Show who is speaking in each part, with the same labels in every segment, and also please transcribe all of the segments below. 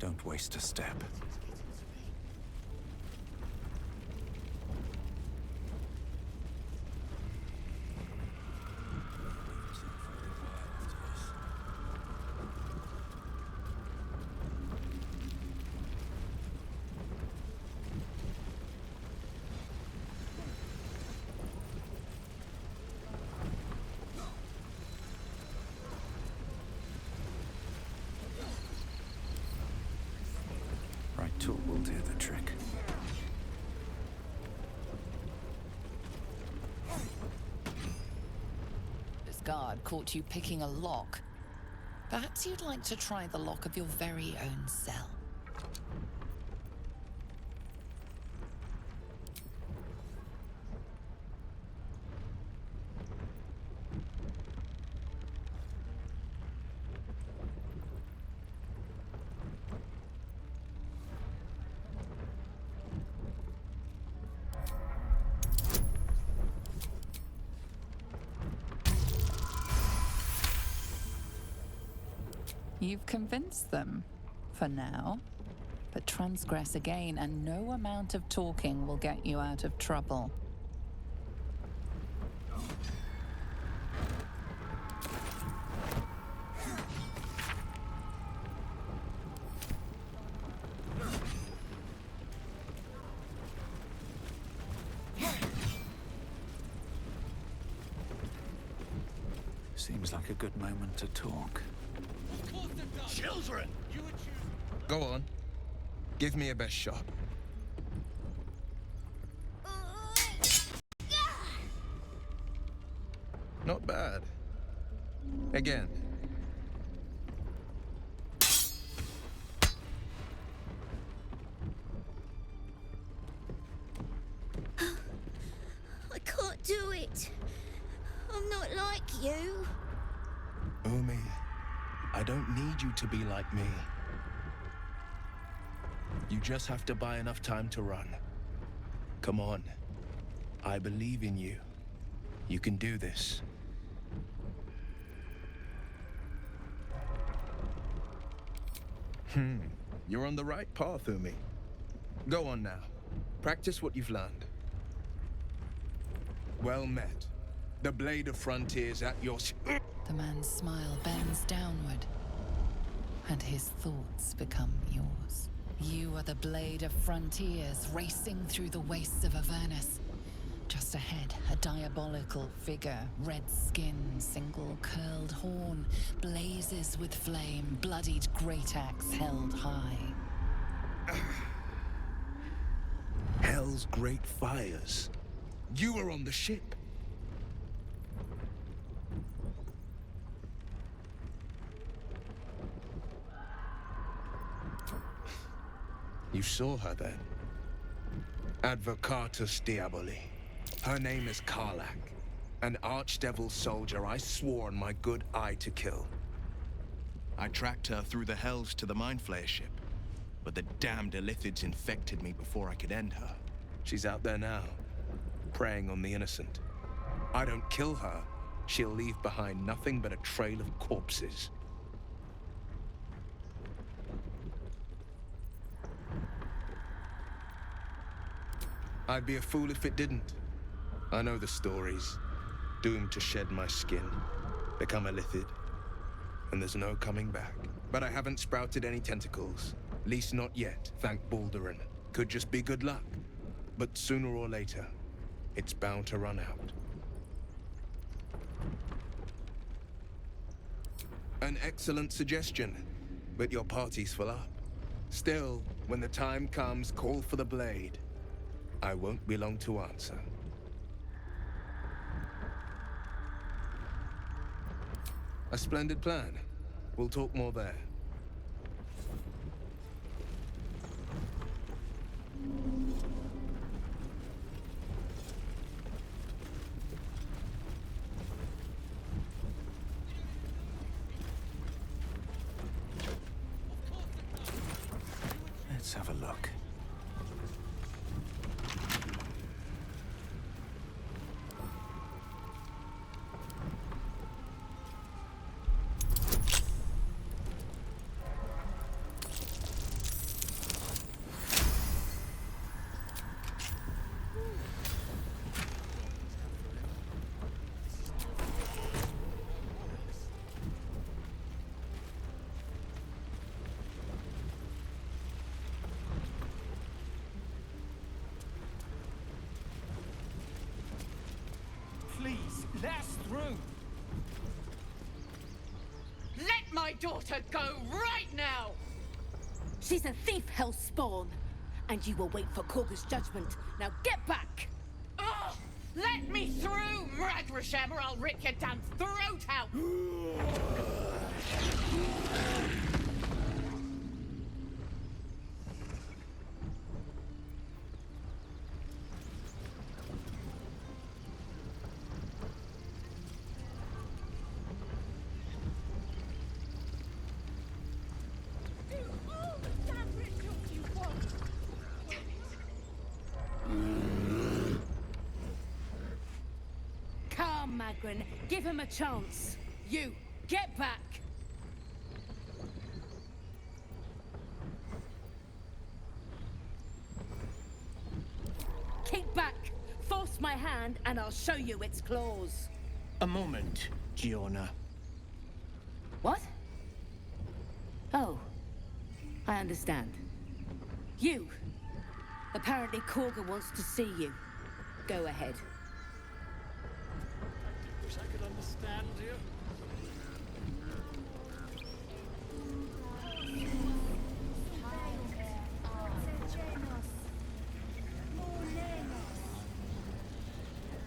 Speaker 1: Don't waste a step. Right tool will do the trick.
Speaker 2: This guard caught you picking a lock. Perhaps you'd like to try the lock of your very own cell. You've convinced them, for now. But transgress again, and no amount of talking will get you out of trouble.
Speaker 1: Seems like a good moment to talk.
Speaker 3: Children! Go on. Give me a best shot. Not bad. Again.
Speaker 4: I can't do it. I'm not like you.
Speaker 3: Umi, I don't need you to be like me. You just have to buy enough time to run. Come on. I believe in you. You can do this. You're on the right path, Umi. Go on now. Practice what you've learned. Well met. The Blade of Frontiers at your...
Speaker 2: The man's smile bends downward, and his thoughts become yours. You are the Blade of Frontiers, racing through the wastes of Avernus. Just ahead, a diabolical figure, red skin, single curled horn, blazes with flame, bloodied great axe held high.
Speaker 3: Hell's great fires. You were on the ship. You saw her then? Advocatus Diaboli. Her name is Karlach, an archdevil soldier I swore on my good eye to kill.
Speaker 5: I tracked her through the hells to the Mind Flayer ship, but the damned Illithids infected me before I could end her.
Speaker 3: She's out there now, preying on the innocent. I don't kill her, she'll leave behind nothing but a trail of corpses. I'd be a fool if it didn't. I know the stories. Doomed to shed my skin, become a Lithid, and there's no coming back. But I haven't sprouted any tentacles. Least not yet, thank Baldur. Could just be good luck. But sooner or later, it's bound to run out. An excellent suggestion, but your party's full up. Still, when the time comes, call for the blade. I won't be long to answer. A splendid plan. We'll talk more there.
Speaker 1: Let's have a look.
Speaker 6: Let us through!
Speaker 7: Let my daughter go right now!
Speaker 8: She's a thief, Hellspawn! And you will wait for Korga's judgment. Now get back!
Speaker 7: Oh, let me through, Mragrasham, or I'll rip your damn throat out!
Speaker 8: Come, Magrin. Give him a chance. You, get back! Keep back! Force my hand and I'll show you its claws.
Speaker 6: A moment, Giona.
Speaker 8: What? Oh. I understand. You. Apparently Korga wants to see you. Go ahead.
Speaker 6: Wish I could understand you.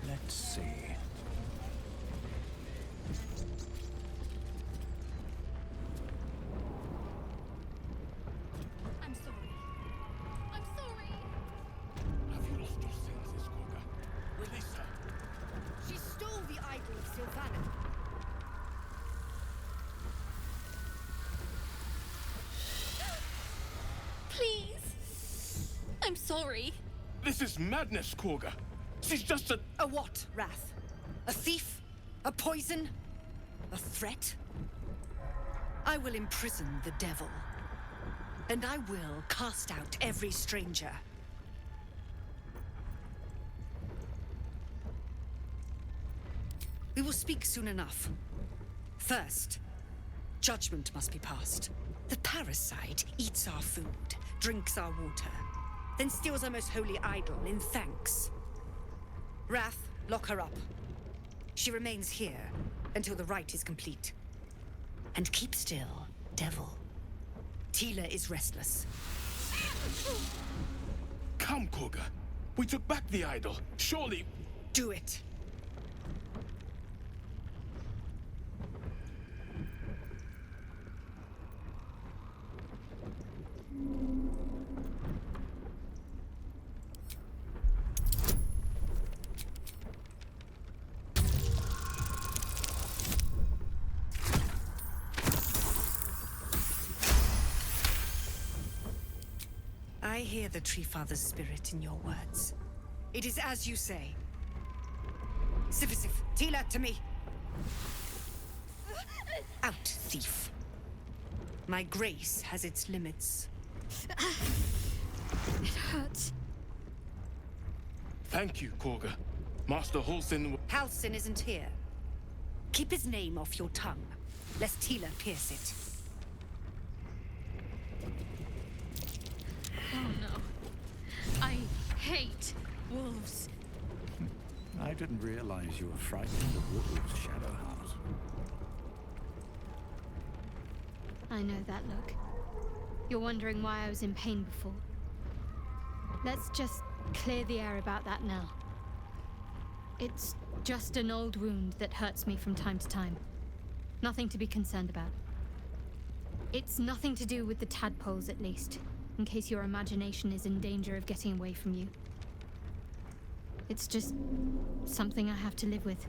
Speaker 1: Let's see.
Speaker 4: I'm sorry. I'm sorry.
Speaker 6: Have you lost your senses, Korga? Release her.
Speaker 4: She stole the idol of Sylvana. Please. I'm sorry.
Speaker 6: This is madness, Korga. She's just a...
Speaker 9: A what, Wrath? A thief? A poison? A threat? I will imprison the devil. And I will cast out every stranger. We will speak soon enough. First, judgment must be passed. The parasite eats our food, drinks our water, then steals our most holy idol in thanks. Wrath, lock her up. She remains here until the rite is complete. And keep still, devil. Tila is restless.
Speaker 6: Come, Korga. We took back the idol. Surely...
Speaker 9: Do it. I hear the Tree Father's spirit in your words. It is as you say. Sifisif, Tila, to me! Out, thief. My grace has its limits.
Speaker 4: It hurts.
Speaker 6: Thank you, Korga. Master Halsin...
Speaker 9: Halsin isn't here. Keep his name off your tongue, lest Tila pierce it.
Speaker 4: Oh no. I hate wolves.
Speaker 1: I didn't realize you were frightened of wolves, Shadowheart.
Speaker 10: I know that look. You're wondering why I was in pain before. Let's just clear the air about that now. It's just an old wound that hurts me from time to time. Nothing to be concerned about. It's nothing to do with the tadpoles, at least, in case your imagination is in danger of getting away from you. It's just something I have to live with.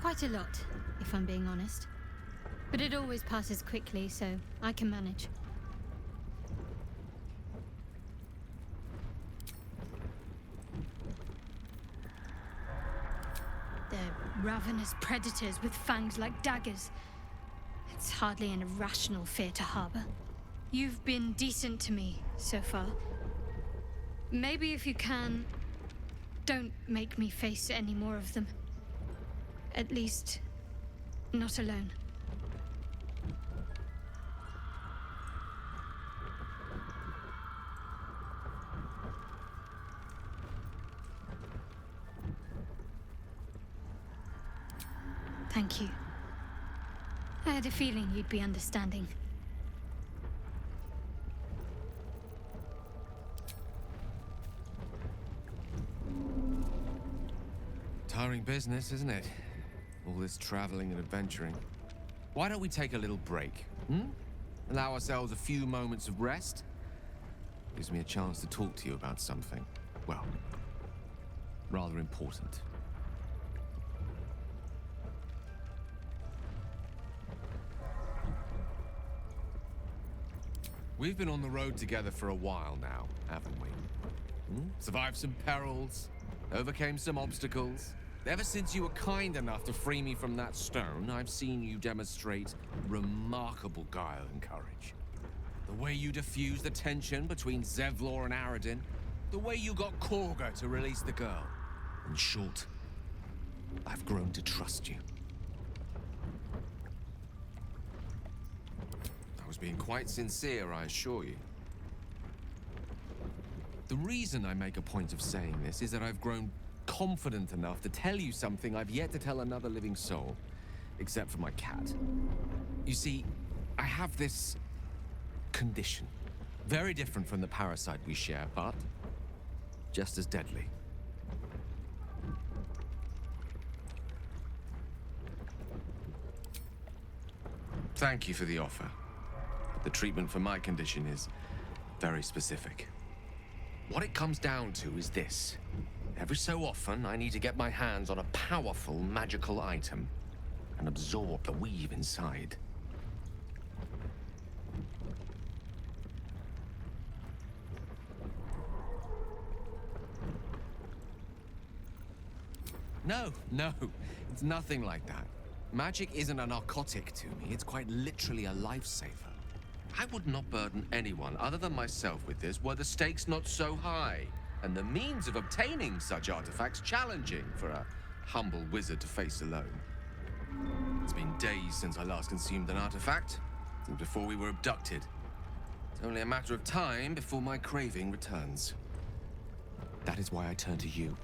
Speaker 10: Quite a lot, if I'm being honest. But it always passes quickly, so I can manage. They're ravenous predators with fangs like daggers. It's hardly an irrational fear to harbor. You've been decent to me so far. Maybe if you can, don't make me face any more of them. At least, not alone. Thank you. I had a feeling you'd be understanding.
Speaker 11: Tiring business, isn't it? All this traveling and adventuring. Why don't we take a little break, hmm? Allow ourselves a few moments of rest? Gives me a chance to talk to you about something, well, rather important. We've been on the road together for a while now, haven't we? Survived some perils, overcame some obstacles. Ever since you were kind enough to free me from that stone, I've seen you demonstrate remarkable guile and courage. The way you diffused the tension between Zevlor and Aradin, the way you got Korga to release the girl. In short, I've grown to trust you. I was being quite sincere, I assure you. The reason I make a point of saying this is that I've grown confident enough to tell you something I've yet to tell another living soul, except for my cat. You see, I have this condition. Very different from the parasite we share, but just as deadly. Thank you for the offer. The treatment for my condition is very specific. What it comes down to is this. Every so often, I need to get my hands on a powerful magical item and absorb the weave inside. No, it's nothing like that. Magic isn't a narcotic to me, it's quite literally a lifesaver. I would not burden anyone other than myself with this were the stakes not so high, and the means of obtaining such artifacts challenging for a humble wizard to face alone. It's been days since I last consumed an artifact, since before we were abducted. It's only a matter of time before my craving returns. That is why I turn to you.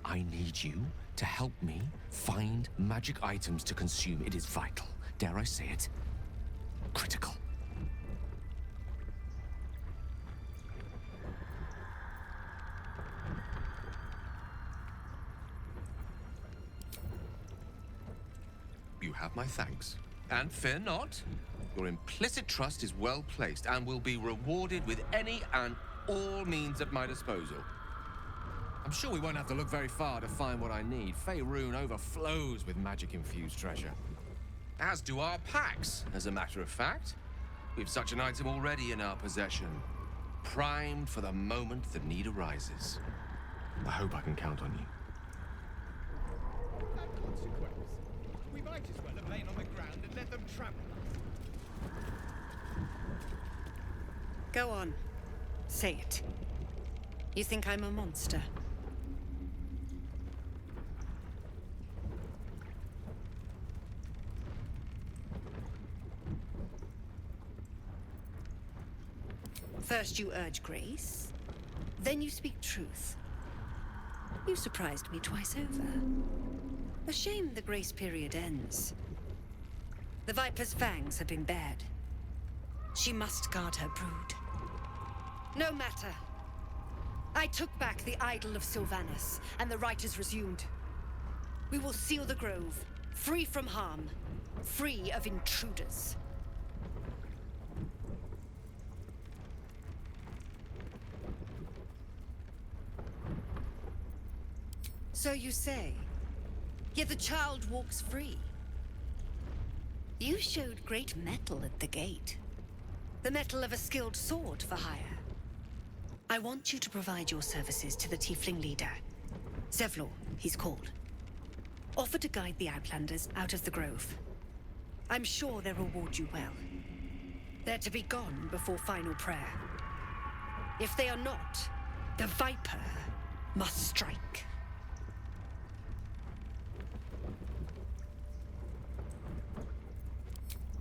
Speaker 11: I need you to help me find magic items to consume. It is vital. Dare I say it? Critical. You have my thanks. And fear not. Your implicit trust is well placed and will be rewarded with any and all means at my disposal. I'm sure we won't have to look very far to find what I need. Faerun overflows with magic-infused treasure. As do our packs, as a matter of fact. We've such an item already in our possession. Primed for the moment the need arises. I hope I can count on you.
Speaker 6: That consequence. We might as well have lain on the ground and let them trample us.
Speaker 9: Go on. Say it. You think I'm a monster? First you urge grace, then you speak truth. You surprised me twice over. A shame the grace period ends. The Viper's fangs have been bared. She must guard her brood. No matter. I took back the idol of Sylvanus, and the rite is resumed. We will seal the grove, free from harm, free of intruders. So you say, yet the child walks free. You showed great mettle at the gate. The mettle of a skilled sword for hire. I want you to provide your services to the Tiefling leader. Zevlor, he's called. Offer to guide the Outlanders out of the grove. I'm sure they'll reward you well. They're to be gone before final prayer. If they are not, the Viper must strike.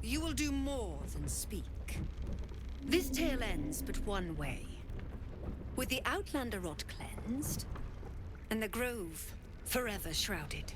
Speaker 9: You will do more than speak. This tale ends but one way. With the Outlander rot cleansed, and the grove forever shrouded.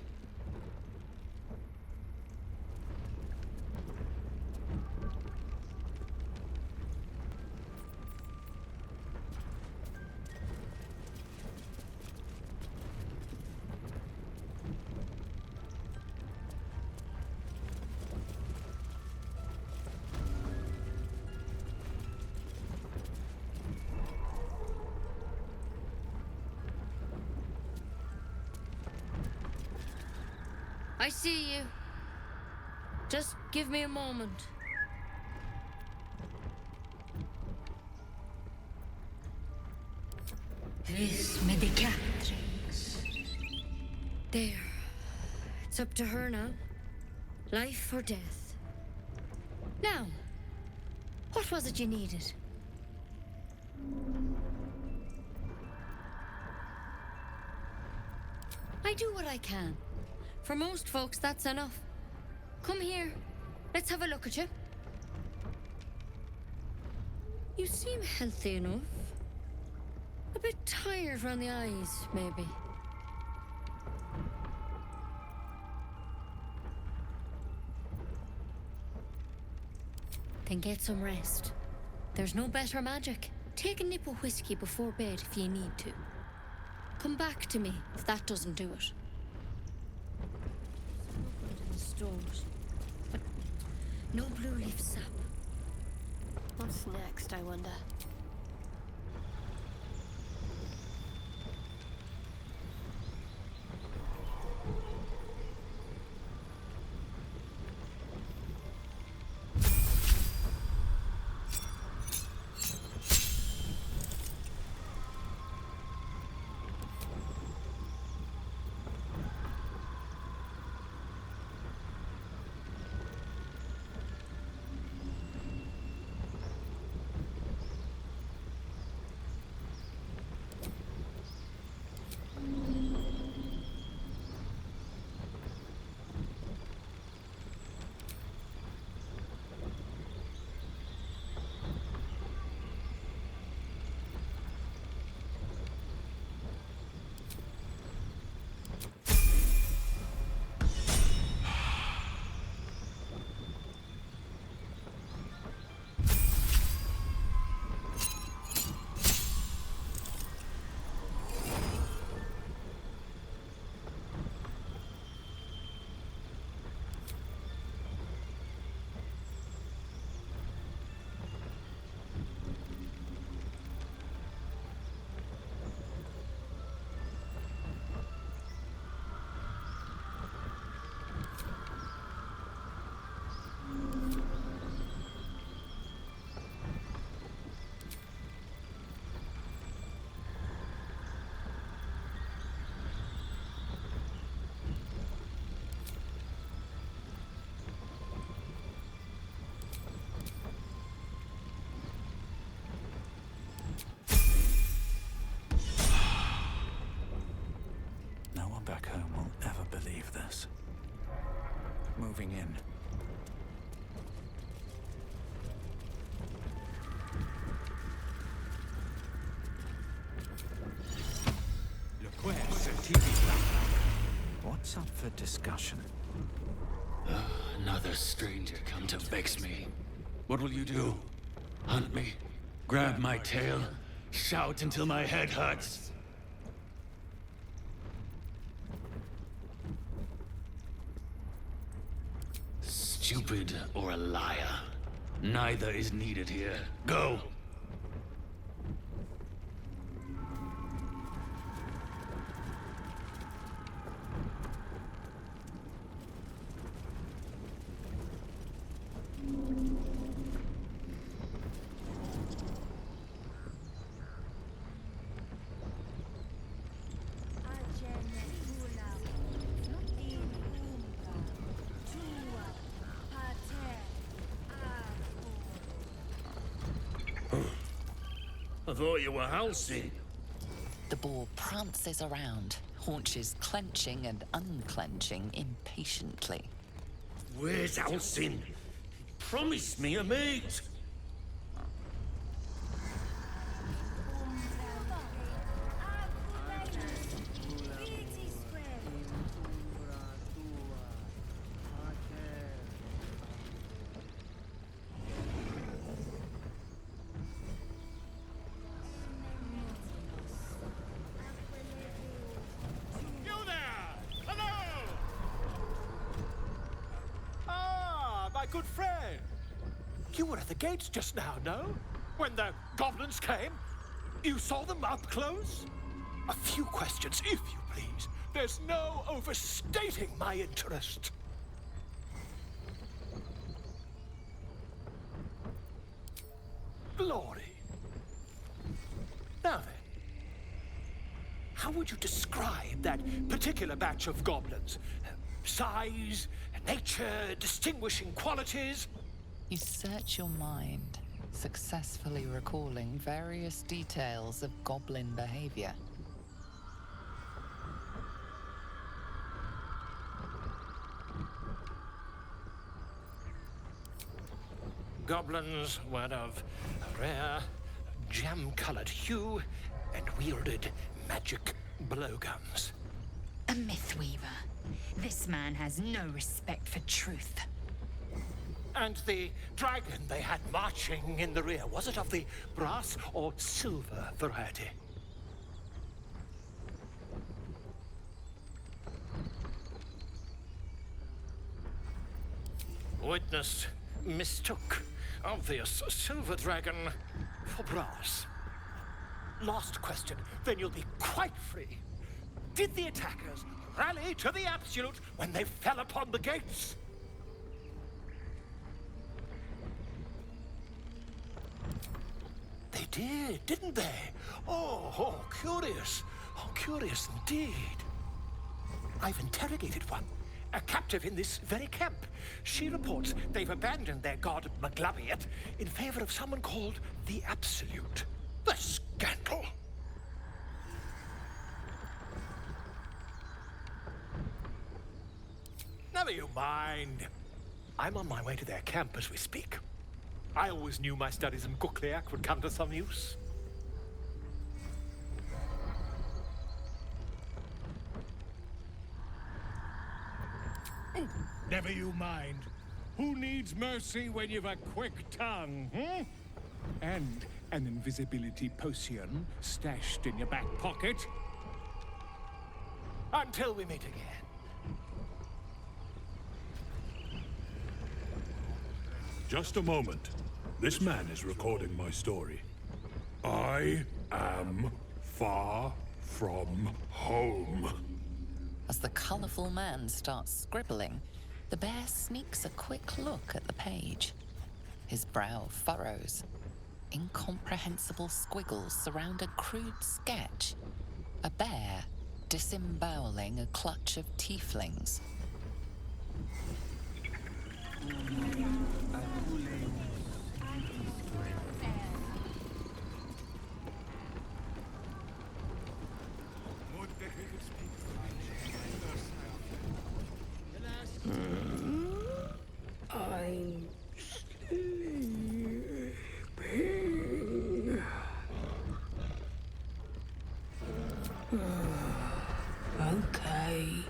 Speaker 12: I see you. Just give me a moment.
Speaker 8: This medicatrix.
Speaker 12: There. It's up to her now. Life or death. Now, what was it you needed? I do what I can. For most folks, that's enough. Come here. Let's have a look at you. You seem healthy enough. A bit tired around the eyes, maybe. Then get some rest. There's no better magic. Take a nip of whiskey before bed if you need to. Come back to me if that doesn't do it. In the stores. But no blue leaf sap.
Speaker 10: What's next, I wonder?
Speaker 1: Back home will ever believe this. Moving in. What's up for discussion?
Speaker 13: Another stranger come to vex me. What will you do? Hunt me? Grab my tail? Shout until my head hurts? Stupid or a liar. Neither is needed here. Go!
Speaker 14: I thought you were housing.
Speaker 2: The boar prances around, haunches clenching and unclenching impatiently.
Speaker 14: Where's Alcin? Promise me a mate.
Speaker 6: Good friend. You were at the gates just now, no? When the goblins came? You saw them up close? A few questions, if you please.
Speaker 15: There's no overstating my interest. Glory. Now then, how would you describe that particular batch of goblins? Size, nature, distinguishing qualities?
Speaker 2: You search your mind, successfully recalling various details of goblin behavior.
Speaker 15: Goblins were of a rare, jam-colored hue and wielded magic blowguns.
Speaker 16: A mythweaver. This man has no respect for truth.
Speaker 15: And the dragon they had marching in the rear, was it of the brass or silver variety? Witness mistook obvious silver dragon for brass. Last question, then you'll be quite free. Did the attackers rally to the absolute when they fell upon the gates? They did, didn't they? Oh, curious. Oh, curious indeed. I've interrogated one, a captive in this very camp. She reports they've abandoned their god Maglabiet in favor of someone called the Absolute. The scandal! Never you mind. I'm on my way to their camp as we speak. I always knew my studies in Gukliak would come to some use.
Speaker 6: Never you mind. Who needs mercy when you've a quick tongue, hmm? And an invisibility potion stashed in your back pocket?
Speaker 15: Until we meet again.
Speaker 17: Just a moment. This man is recording my story. I am far from home.
Speaker 2: As the colorful man starts scribbling, the bear sneaks a quick look at the page. His brow furrows. Incomprehensible squiggles surround a crude sketch. A bear disemboweling a clutch of tieflings.
Speaker 8: I'm sleeping. Okay.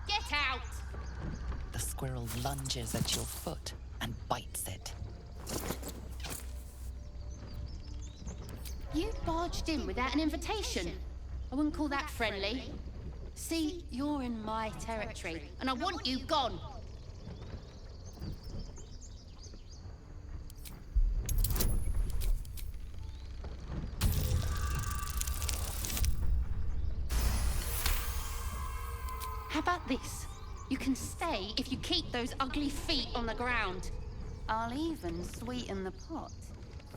Speaker 7: Get out!
Speaker 2: The squirrel lunges at your foot and bites it.
Speaker 18: You barged in without an invitation. I wouldn't call that friendly. See, you're in my territory, and I want you gone. How about this? You can stay if you keep those ugly feet on the ground. I'll even sweeten the pot.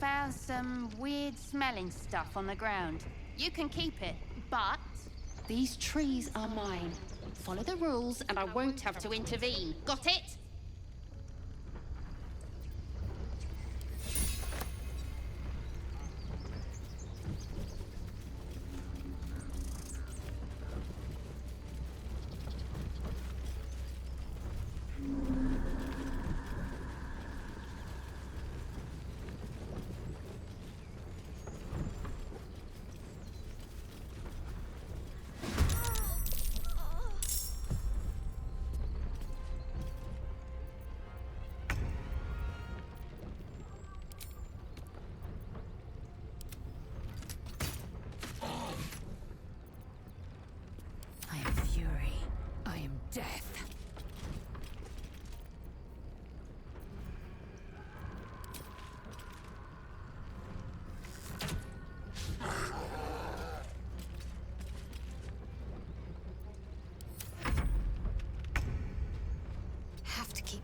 Speaker 18: Found some weird smelling stuff on the ground. You can keep it, but these trees are mine. Follow the rules and I won't have to intervene. Got it?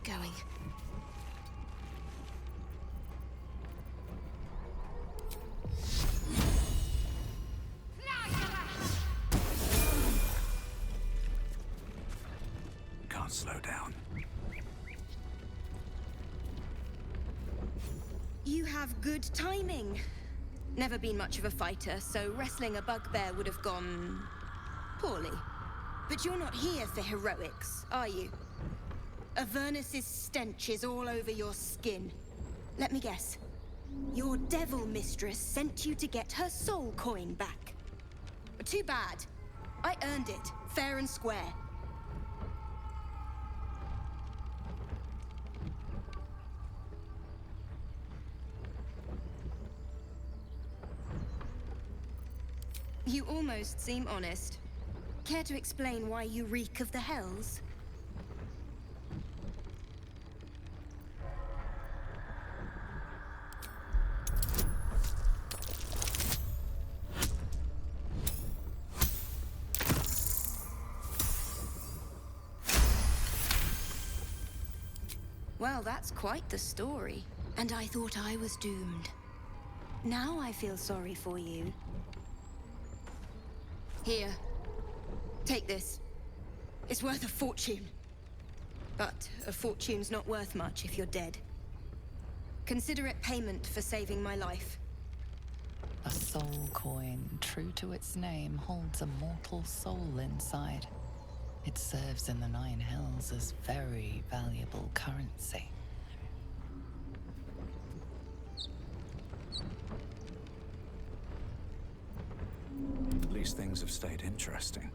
Speaker 12: going.
Speaker 1: Can't slow down.
Speaker 19: You have good timing. Never been much of a fighter, so wrestling a bugbear would have gone poorly. But you're not here for heroics, are you? Avernus's stench is all over your skin. Let me guess. Your devil mistress sent you to get her soul coin back. Too bad. I earned it, fair and square. You almost seem honest. Care to explain why you reek of the hells? Well, that's quite the story. And I thought I was doomed. Now I feel sorry for you. Here. Take this. It's worth a fortune. But a fortune's not worth much if you're dead. Consider it payment for saving my life.
Speaker 2: A soul coin, true to its name, holds a mortal soul inside. It serves in the Nine Hells as very valuable currency.
Speaker 1: At least things have stayed interesting.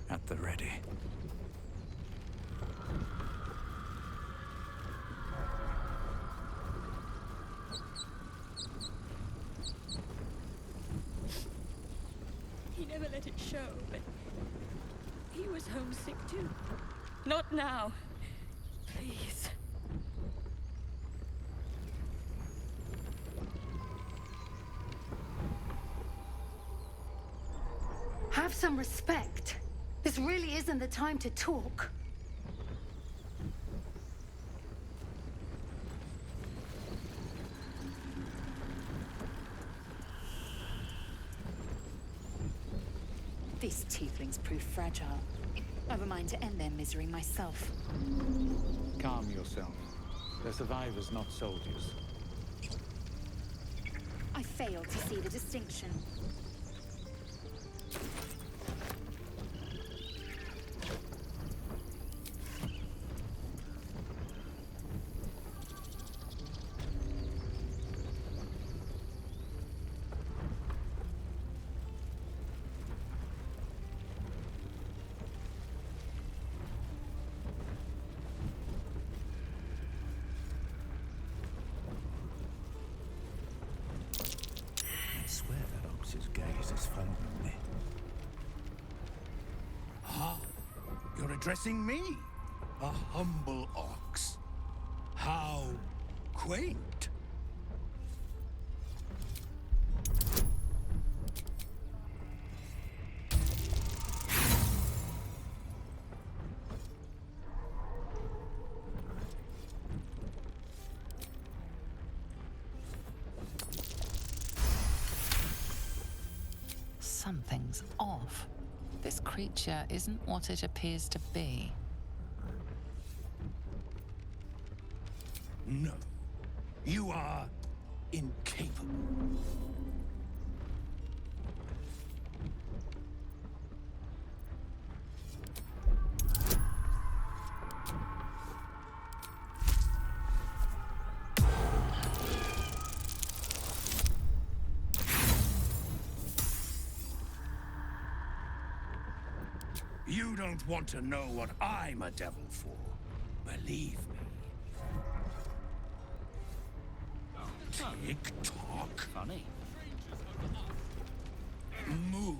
Speaker 1: At the ready.
Speaker 20: He never let it show, but he was homesick too. Not now. Please.
Speaker 8: Have some respect. This really isn't the time to talk.
Speaker 2: These tieflings prove fragile. I have a mind to end their misery myself.
Speaker 1: Calm yourself. They're survivors, not soldiers.
Speaker 2: I fail to see the distinction.
Speaker 1: I swear that ox's gaze is following me.
Speaker 6: Ah, you're addressing me, a humble ox. How quaint.
Speaker 2: Something's off. This creature isn't what it appears to be.
Speaker 6: No, you are incapable. You don't want to know what I'm a devil for. Believe me. Tick-tock.
Speaker 1: Funny.
Speaker 6: Move.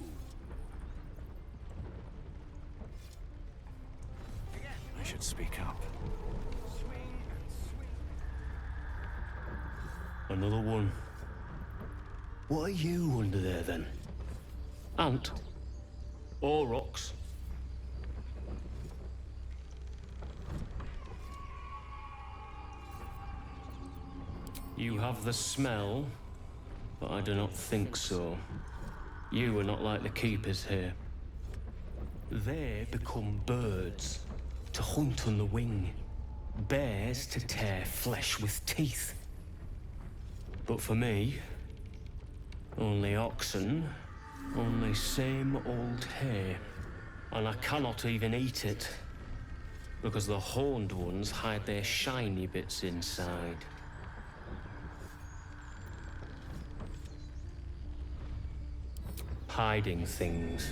Speaker 1: I should speak up.
Speaker 14: Another one. What are you under there, then? Ant? Or rocks? You have the smell, but I do not think so. You are not like the keepers here. They become birds, to hunt on the wing. Bears to tear flesh with teeth. But for me, only oxen, only same old hay. And I cannot even eat it, because the horned ones hide their shiny bits inside. Hiding things.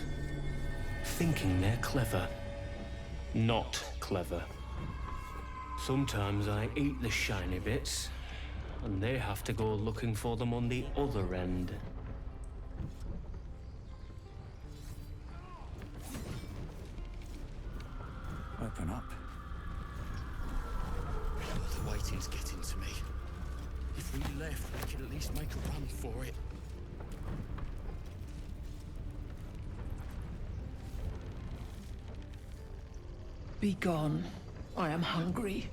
Speaker 14: Thinking they're clever. Not clever. Sometimes I eat the shiny bits, and they have to go looking for them on the other end.
Speaker 1: Open up.
Speaker 14: The waiting's getting to me. If we left, we could at least make a run for it.
Speaker 21: Be gone. I am hungry.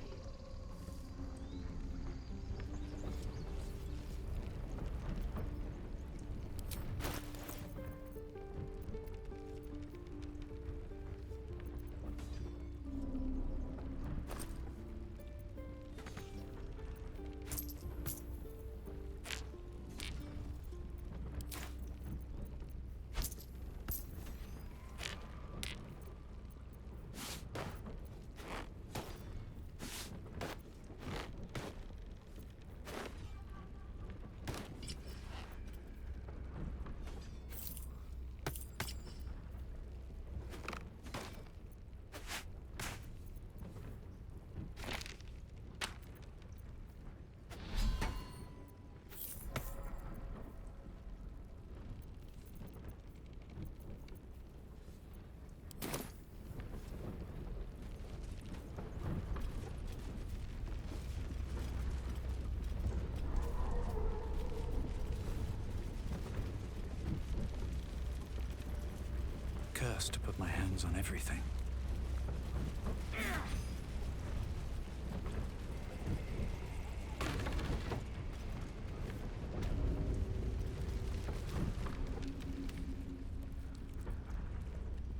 Speaker 1: first to put my hands on everything.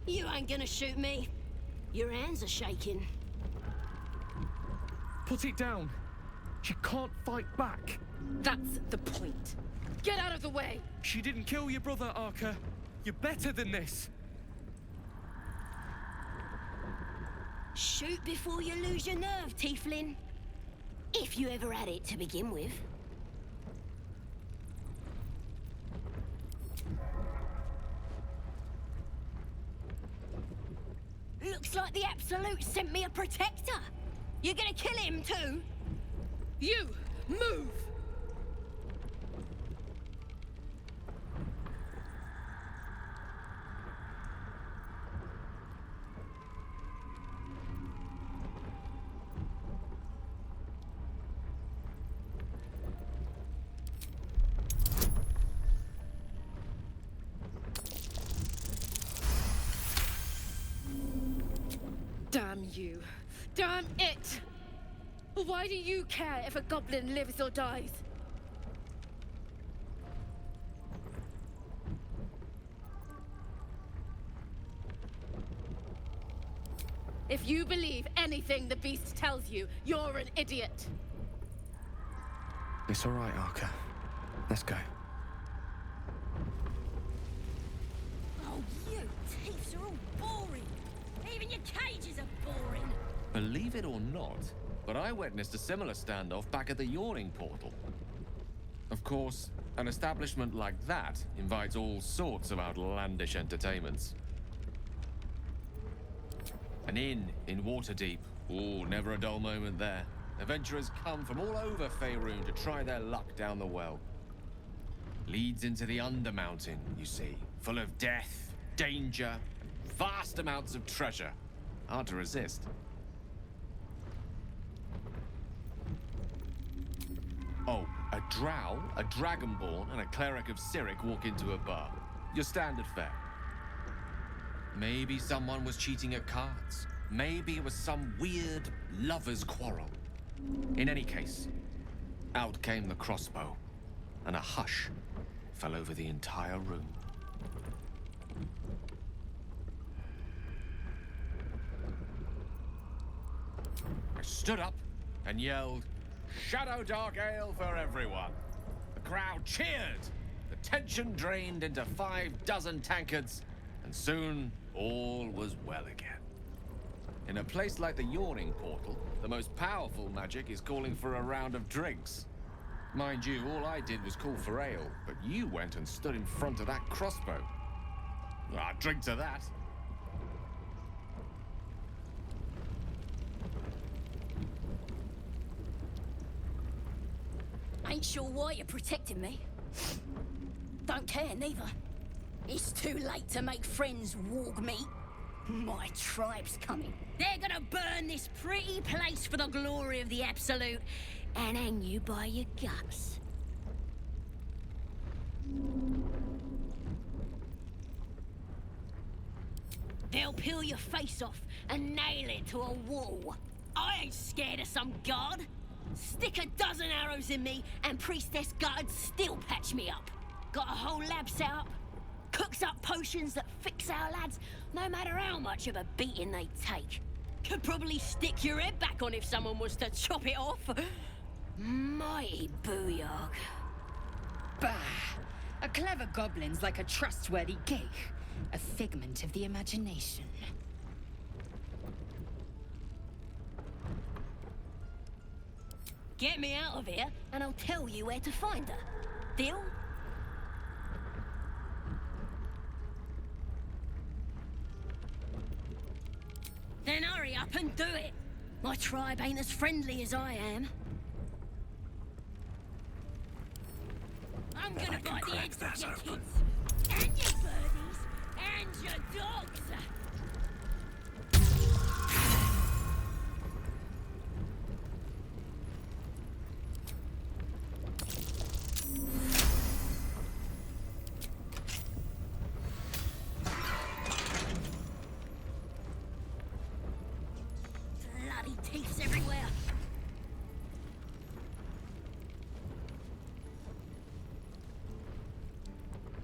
Speaker 5: You ain't gonna shoot me. Your hands are shaking.
Speaker 22: Put it down. She can't fight back.
Speaker 8: That's the point. Get out of the way!
Speaker 22: She didn't kill your brother, Arca. You're better than this.
Speaker 5: Shoot before you lose your nerve, Tiefling. If you ever had it to begin with. Looks like the Absolute sent me a protector. You gonna kill him too?
Speaker 8: You! Move! Damn you. Damn it! Why do you care if a goblin lives or dies? If you believe anything the beast tells you, you're an idiot.
Speaker 11: It's all right, Arca. Let's go.
Speaker 5: Oh, you thieves are all boring. Even your cages are boring.
Speaker 11: Believe it or not, but I witnessed a similar standoff back at the Yawning Portal. Of course, an establishment like that invites all sorts of outlandish entertainments. An inn in Waterdeep. Ooh, never a dull moment there. Adventurers come from all over Faerun to try their luck down the well. Leads into the Undermountain, you see, full of death, danger, and vast amounts of treasure. Hard to resist. Oh, a drow, a dragonborn, and a cleric of Cyric walk into a bar. Your standard fare. Maybe someone was cheating at cards. Maybe it was some weird lover's quarrel. In any case, out came the crossbow, and a hush fell over the entire room. I stood up and yelled, "Shadow Dark Ale for everyone!" The crowd cheered. The tension drained into 6 tankards, and soon all was well again. In a place like the Yawning Portal, the most powerful magic is calling for a round of drinks. Mind you, all I did was call for ale, but you went and stood in front of that crossbow. Ah, drink to that.
Speaker 5: Ain't sure why you're protecting me. Don't care neither. It's too late to make friends, warg meat. My tribe's coming. They're gonna burn this pretty place for the glory of the Absolute and hang you by your guts. They'll peel your face off and nail it to a wall. I ain't scared of some guard. Stick a dozen arrows in me and Priestess guards still patch me up. Got a whole lab set up. Cooks up potions that fix our lads, no matter how much of a beating they take. Could probably stick your head back on if someone was to chop it off. Mighty booyog.
Speaker 16: Bah! A clever goblin's like a trustworthy geek. A figment of the imagination.
Speaker 5: Get me out of here, and I'll tell you where to find her. Deal? Then hurry up and do it. My tribe ain't as friendly as I am. I'm gonna bite the heads off your kids, and your birdies, and your dogs.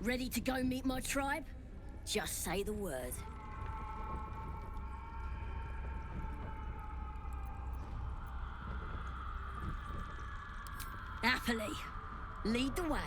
Speaker 5: Ready to go meet my tribe? Just say the word. Happily. Lead the way.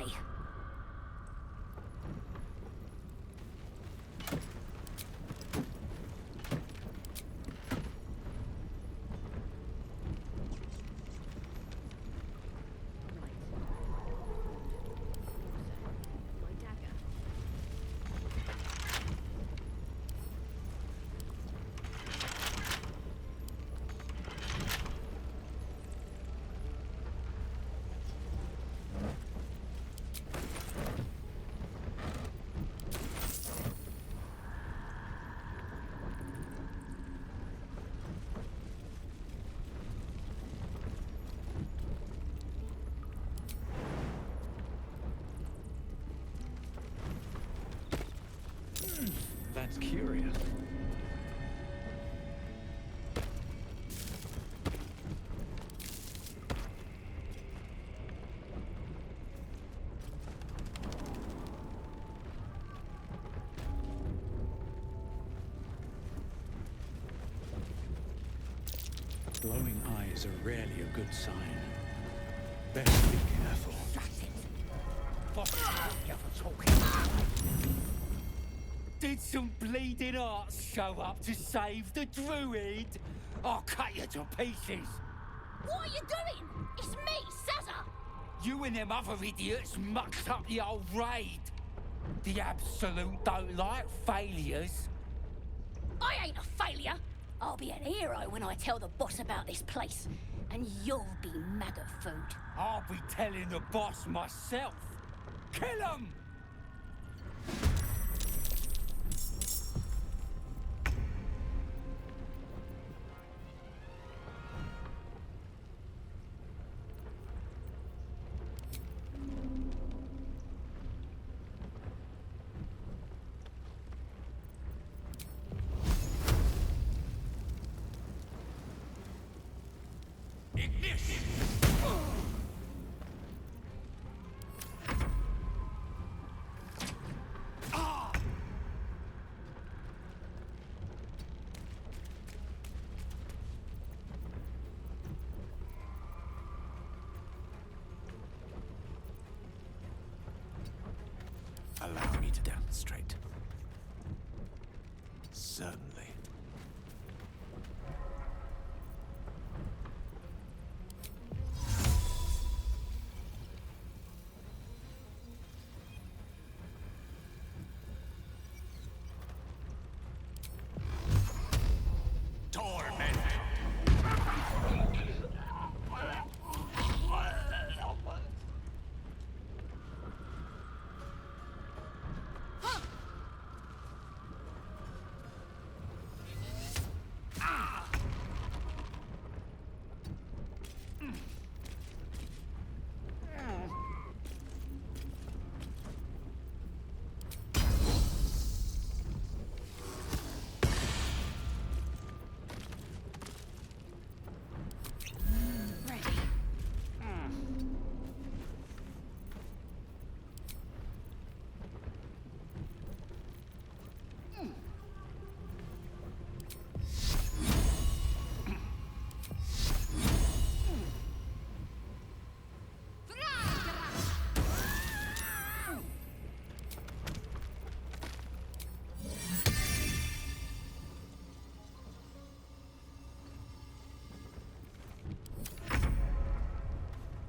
Speaker 1: That's curious. Glowing eyes are rarely a good sign. Best be careful.
Speaker 3: Did some bleeding arts show up to save the druid? I'll cut you to pieces.
Speaker 5: What are you doing? It's me, Sazza!
Speaker 3: You and them other idiots mucked up the old raid. The Absolute don't like failures.
Speaker 5: I ain't a failure. I'll be an hero when I tell the boss about this place. And you'll be maggot food.
Speaker 3: I'll be telling the boss myself. Kill him!
Speaker 15: Allow me to demonstrate. Certainly.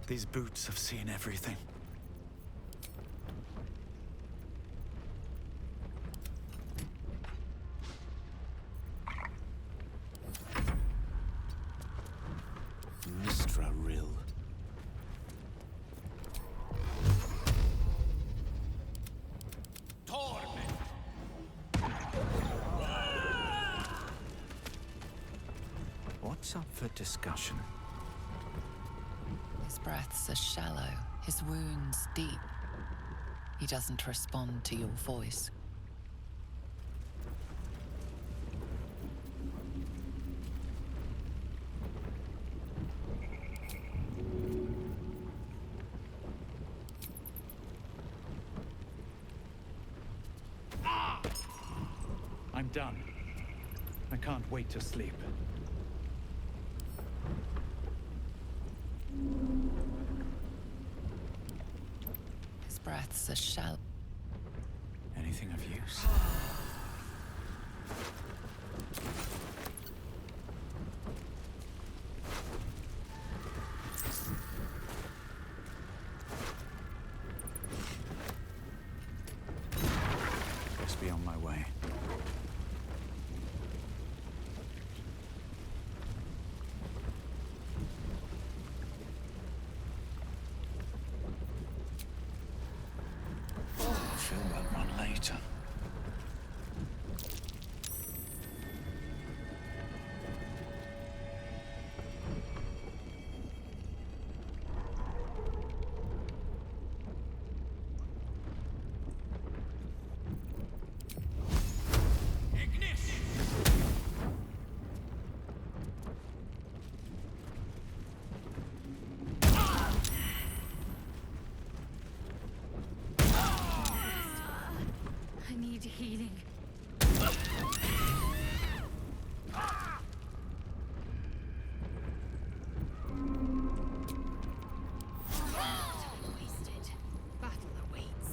Speaker 1: These boots have seen everything.
Speaker 15: Mistra Rill.
Speaker 1: What's up for discussion?
Speaker 2: His breaths are shallow, his wounds deep. He doesn't respond to your voice.
Speaker 1: I'm done. I can't wait to sleep.
Speaker 2: His breaths are shallow.
Speaker 1: Anything of use? Best be on my way. Fill that one later.
Speaker 8: I need healing. Wasted. Battle awaits.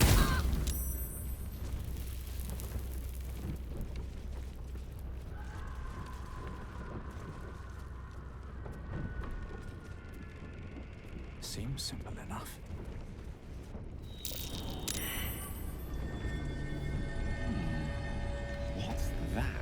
Speaker 1: Seems simple enough.
Speaker 11: What's that?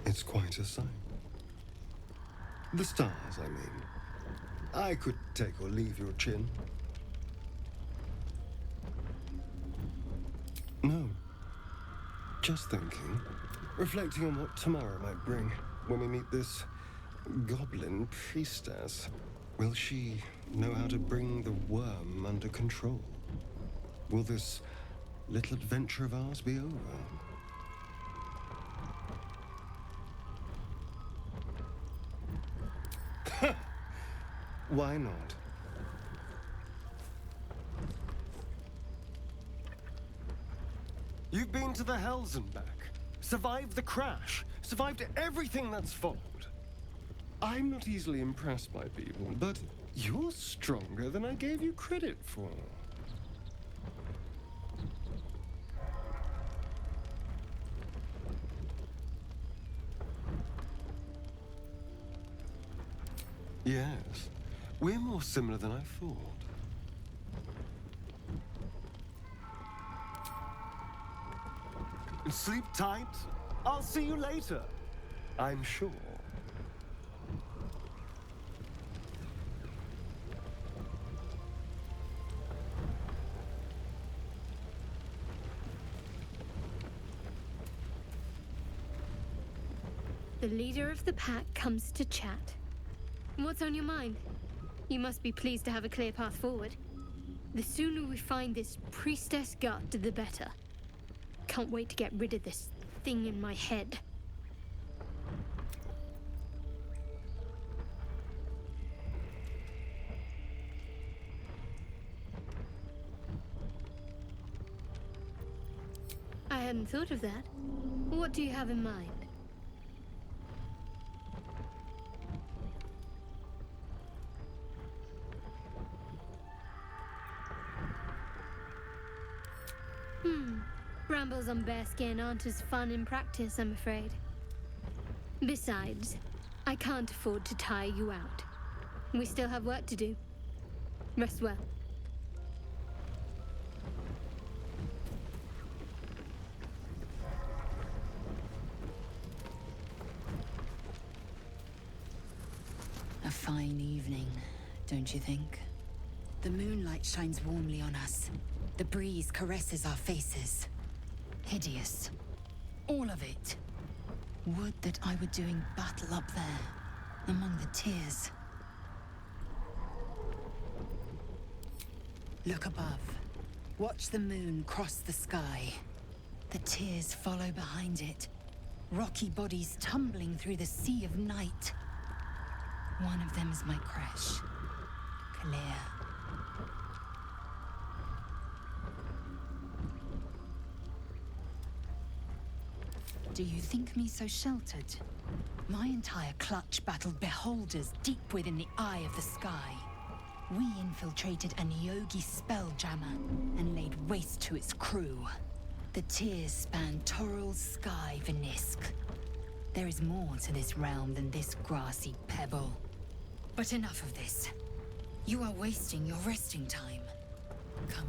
Speaker 4: It's quite a sight. The stars, I mean. I could take or leave your chin. No. Just thinking. Reflecting on what tomorrow might bring when we meet this goblin priestess. Will she know how to bring the worm under control? Will this little adventure of ours be over? Why not? You've been to the Hells and back, survived the crash, survived everything that's followed. I'm not easily impressed by people, but you're stronger than I gave you credit for. Yes, we're more similar than I thought. Sleep tight. I'll see you later. I'm sure.
Speaker 10: The leader of the pack comes to chat. What's on your mind? You must be pleased to have a clear path forward. The sooner we find this priestess gut, the better. Can't wait to get rid of this thing in my head. I hadn't thought of that. What do you have in mind? Brambles on bearskin aren't as fun in practice, I'm afraid. Besides, I can't afford to tire you out. We still have work to do. Rest well.
Speaker 2: A fine evening, don't you think? The moonlight shines warmly on us. The breeze caresses our faces. Hideous. All of it. Would that I were doing battle up there, among the tears. Look above. Watch the moon cross the sky. The tears follow behind it. Rocky bodies tumbling through the sea of night. One of them's my crash. Clear. Do you think me so sheltered? My entire clutch battled beholders deep within the eye of the sky. We infiltrated a Nyogi spelljammer and laid waste to its crew. The tears span Toral's sky, Vinisk. There is more to this realm than this grassy pebble. But enough of this. You are wasting your resting time. Come.